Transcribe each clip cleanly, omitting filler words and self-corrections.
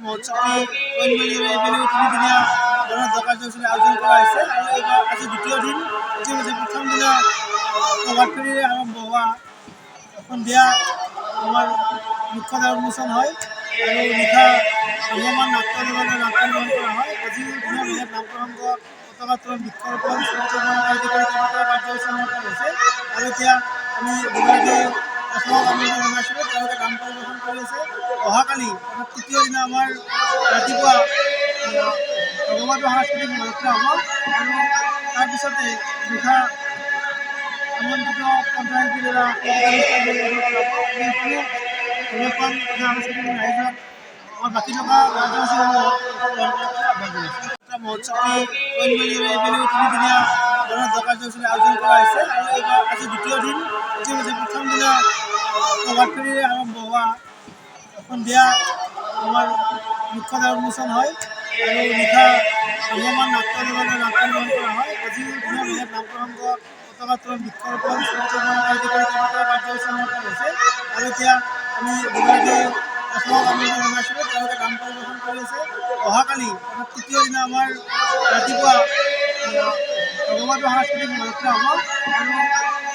মহোৎসৱটি কইনবাৰী Avenue 3 দিনীয়া গণেশ কাৰ্যসূচীৰ আয়োজন কৰা হৈছে আৰু এইবাৰ আজি দ্বিতীয় দিন। ইতিমধ্যে প্ৰথম দিনা প্ৰভাত ফেৰীৰে আৰম্ভ হোৱা সন্ধিয়া আমাৰ মুখ্য দ্বাৰ উন্মোচন হয় আৰু নিশা ভ্ৰাম্যমাণ নাট্য নিৰ্মাণ কৰা হয়। আজিও দিনৰ বিশেষ নাম প্ৰসংগ পতাকাত্তোলন বৃক্ষৰোপণ আদি কৰি কেইবাটাও কাৰ্যসূচী অনুষ্ঠিত হৈছে আৰু এতিয়া আমি দুগৰাকী অসমক আমন্ত্ৰণ জনাইছিলোঁ, তেওঁলোকে গান পৰিৱেশন কৰি আছে। অহাকালি অৰ্থাৎ তৃতীয় দিনা আমাৰ ৰাতিপুৱা ভগৱতী সাংস্কৃতিক মহোৎসৱ হ'ব আৰু তাৰপিছতে নিশা আমন্ত্ৰিত কণ্ঠশিল্পীৰ দ্বাৰা সাংস্কৃতিক ৰাইজক বাকী থকা কাৰ্যসূচীসমূহ মহোৎসৱটি কইনবাৰী এভিনিউ 3 দিনীয়া গণেশ কাৰ্যসূচীৰ আয়োজন কৰা হৈছে আৰু এইবাৰ আজি দ্বিতীয় দিন। ইতিমধ্যে প্ৰথম দিনা প্ৰভাত ফেৰীৰে আৰম্ভ হোৱা সন্ধিয়া আমাৰ মুখ্য দ্বাৰ উন্মোচন হয় আৰু নিশা ভ্ৰাম্যমাণ নাট্য নিৰ্মাণ কৰা হয়। আজিও দিনৰ বিশেষ নাম প্ৰসংগ পতাকাত্তোলন বৃক্ষৰোপণ আদি কৰি কেইবাটাও কাৰ্যসূচী অনুষ্ঠিত হৈছে আৰু এতিয়া আমি দুগৰাকী অসমক আমন্ত্ৰণ জনাইছিলোঁ, তেওঁলোকে গান পৰিৱেশন কৰি আছে। অহাকালি অৰ্থাৎ তৃতীয় দিনা আমাৰ ৰাতিপুৱা ভগৱতী সাংস্কৃতিক মহোৎসৱ হ'ব আৰু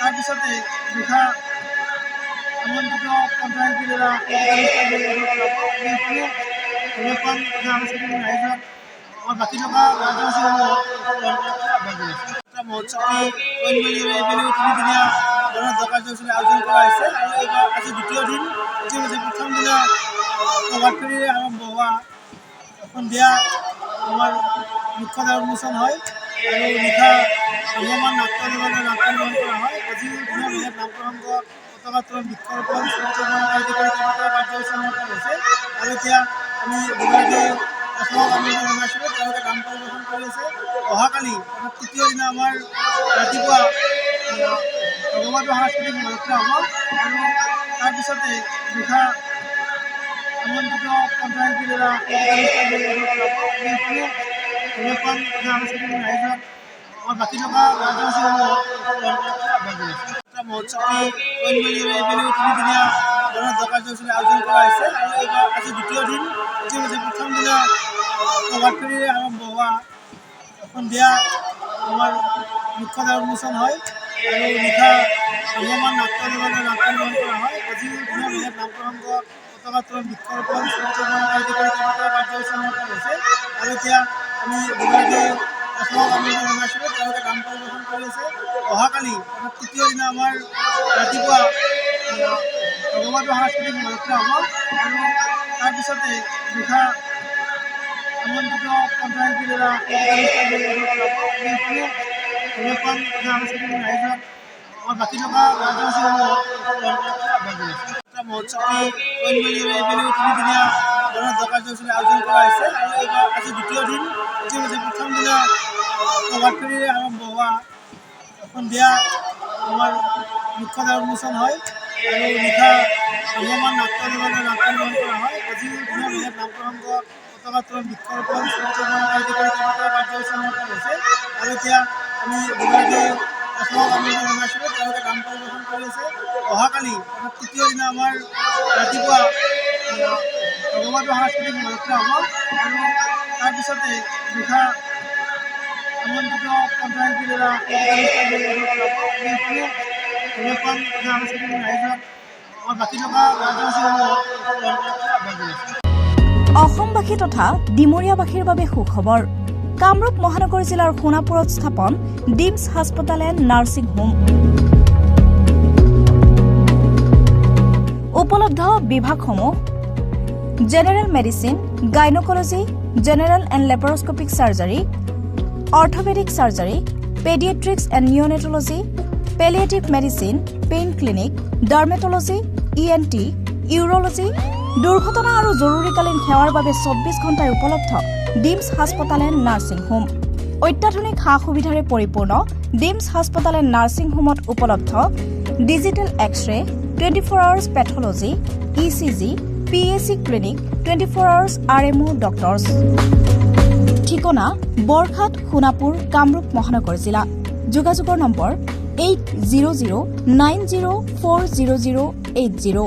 তাৰপিছতে নিশা আমন্ত্ৰিত কণ্ঠশিল্পীৰ দ্বাৰা সাংস্কৃতিক ৰাইজক বাকী থকা কাৰ্যসূচীসমূহ মহোৎসৱটি কইনবাৰী এভিনিউ 3 দিনীয়া গণেশ কাৰ্যসূচীৰ আয়োজন কৰা হৈছে আৰু এইবাৰ আজি দ্বিতীয় দিন। ইতিমধ্যে প্ৰথম দিনা প্ৰভাত ফেৰীৰে আৰম্ভ হোৱা সন্ধিয়া আমাৰ মুখ্য দ্বাৰ উন্মোচন হয় আৰু নিশা ভ্ৰাম্যমাণ নাট্য নিৰ্মাণ কৰা হয়। আজিও দিনৰ বিশেষ নাম প্ৰসংগ পতাকাত্তোলন বৃক্ষৰোপণ আদি কৰি কেইবাটাও কাৰ্যসূচী অনুষ্ঠিত হৈছে আৰু এতিয়া আমি দুগৰাকী অসমক আমন্ত্ৰণ জনাইছিলোঁ, তেওঁলোকে গান পৰিৱেশন কৰি আছে। অহাকালি অৰ্থাৎ তৃতীয় দিনা আমাৰ ৰাতিপুৱা ভগৱতী সাংস্কৃতিক মহোৎসৱ হ'ব আৰু তাৰপিছতে নিশা আমন্ত্ৰিত কণ্ঠশিল্পীৰ দ্বাৰা সাংস্কৃতিক ৰাইজক বাকী থকা কাৰ্যসূচীসমূহ মহোৎসৱটি কইনবাৰী এভিনিউ 3 দিনীয়া গণেশ কাৰ্যসূচীৰ আয়োজন কৰা হৈছে আৰু এইবাৰ আজি দ্বিতীয় দিন। ইতিমধ্যে প্ৰথম দিনা প্ৰভাত ফেৰীৰে আৰম্ভ হোৱা সন্ধিয়া আমাৰ মুখ্য দ্বাৰ উন্মোচন হয় আৰু নিশা ভ্ৰাম্যমাণ নাট্য নিৰ্মাণ কৰা হয়। আজিও দিনৰ বিশেষ নাম প্ৰসংগ পতাকাত্তোলন বৃক্ষৰোপণ আদি কৰি কেইবাটাও কাৰ্যসূচী অনুষ্ঠিত হৈছে আৰু এতিয়া আমি দুগৰাকী অসমক আমন্ত্ৰণ জনাইছিলোঁ, তেওঁলোকে গান পৰিৱেশন কৰি আছে। অহাকালি অৰ্থাৎ তৃতীয় দিনা আমাৰ ৰাতিপুৱা ভগৱতী সাংস্কৃতিক মহোৎসৱ হ'ব আৰু তাৰপিছতে নিশা আমন্ত্ৰিত কণ্ঠশিল্পীৰ দ্বাৰা সাংস্কৃতিক ৰাইজক বাকী থকা কাৰ্যসূচীসমূহ মহোৎসৱটি কইনবাৰী এভিনিউ 3 দিনীয়া গণেশ কাৰ্যসূচীৰ আয়োজন কৰা হৈছে আৰু এইবাৰ আজি দ্বিতীয় দিন। ইতিমধ্যে প্ৰথম দিনা প্ৰভাত ফেৰীৰে আৰম্ভ হোৱা সন্ধিয়া আমাৰ মুখ্য দ্বাৰ উন্মোচন হয় আৰু নিশা ভ্ৰাম্যমাণ নাট্য নিৰ্মাণ কৰা হয়। আজিও দিনৰ বিশেষ নাম প্ৰসংগ পতাকাত্তোলন বৃক্ষৰোপণ আদি কৰি কেইবাটাও কাৰ্যসূচী অনুষ্ঠিত হৈছে আৰু এতিয়া আমি দুগৰাকী অসমক আমন্ত্ৰণ জনাইছিলোঁ, তেওঁলোকে গান পৰিৱেশন কৰি আছে। অহাকালি অৰ্থাৎ তৃতীয় দিনা আমাৰ ৰাতিপুৱা ভগৱতী সাংস্কৃতিক মহোৎসৱ হ'ব আৰু তাৰপিছতে নিশা আমন্ত্ৰিত কণ্ঠশিল্পীৰ দ্বাৰা সাংস্কৃতিক ৰাইজক বাকী থকা কাৰ্যসূচীসমূহ অসমবাসী তথা ডিমৰীয়াবাসীৰ বাবে সুখবৰ। কামৰূপ মহানগৰ জিলাৰ সোণাপুৰত স্থাপন ডিমছ হাস্পতাল এণ্ড নাৰ্ছিং হোম। উপলব্ধ বিভাগসমূহ general medicine, gynaecology, general and laparoscopic surgery, orthopaedic surgery, paediatrics and neonatology, palliative medicine, pain clinic, dermatology, ENT, urology, দুৰ্ঘটনা আৰু জৰুৰীকালীন সেৱাৰ বাবে 24 ঘণ্টাই উপলব্ধ ডিমছ হাস্পতাল এণ্ড নাৰ্ছিং হোম। অত্যাধুনিক সা সুবিধাৰে পৰিপূৰ্ণ ডিমছ হাস্পতাল এণ্ড নাৰ্ছিং হোমত উপলব্ধ digital X-ray, 24 hours pathology, ECG, PAC clinic, 24 hours RMO doctors. ঠিকনা বৰঘাট, সোণাপুৰ, কামৰূপ মহানগৰ জিলা। যোগাযোগৰ নম্বৰ 8009040080।